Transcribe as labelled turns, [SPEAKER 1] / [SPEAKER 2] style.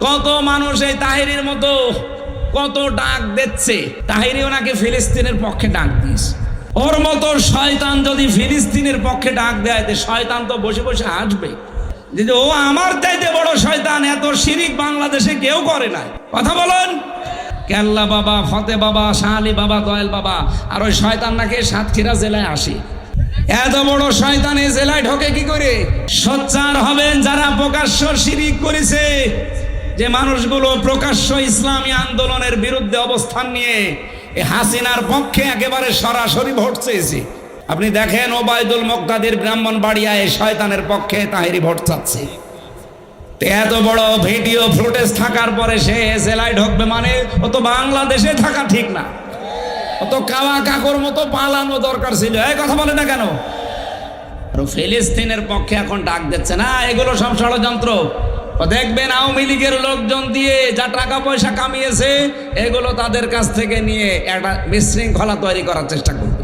[SPEAKER 1] কত মানুষ এই তাহেরির মতো কত ডাক দিচ্ছে। তাহেরি ওনাকে ফিলিস্তিনের পক্ষে ডাক দিস। ওর মতো শয়তান যদি ফিলিস্তিনের পক্ষে ডাক দেয়, শয়তান তো বসে বসে আসবে যে ও আমার চাইতে বড় শয়তান, এত শিরিক বাংলাদেশে কেউ করে না। কথা বলেন। কেল্লা বাবা, ফতে বাবা, শাহ আলী বাবা, দয়াল বাবা, আর ওই শয়তান নাকি সাতক্ষীরা জেলায় আসে। এত বড় শয়তান এই জেলায় ঢোকে কি করে? সোচ্চার হবেন যারা প্রকাশ্য শিরিক করেছে, যে মানুষগুলো প্রকাশ্য ইসলামী আন্দোলনের বিরুদ্ধে অবস্থান নিয়ে এই হাসিনার পক্ষে একেবারে সরাসরি ভোট চেয়েছে। আপনি দেখেন ওবায়দুল মুক্তাদির ব্রাহ্মণবাড়িয়ায় শয়তানের পক্ষে তাহেরি ভোট চাচ্ছে। এত বড় ভিডিও ফুটেজ থাকার পরে সে জেলায় ঢুকবে মানে ও তো বাংলাদেশে থাকা ঠিক না, ও তো কাওয়া কাকর মতো পালানো দরকার ছিল। এই কথা বলে না কেন? ফিলিস্তিনের পক্ষে এখন ডাক দিচ্ছে না, এগুলো সব ষড়যন্ত্র। দেখবেন আওয়ামী লীগের লোকজন দিয়ে যা টাকা পয়সা কামিয়েছে, এগুলো তাদের কাছ থেকে নিয়ে একটা বিশৃঙ্খলা তৈরি করার চেষ্টা করবে।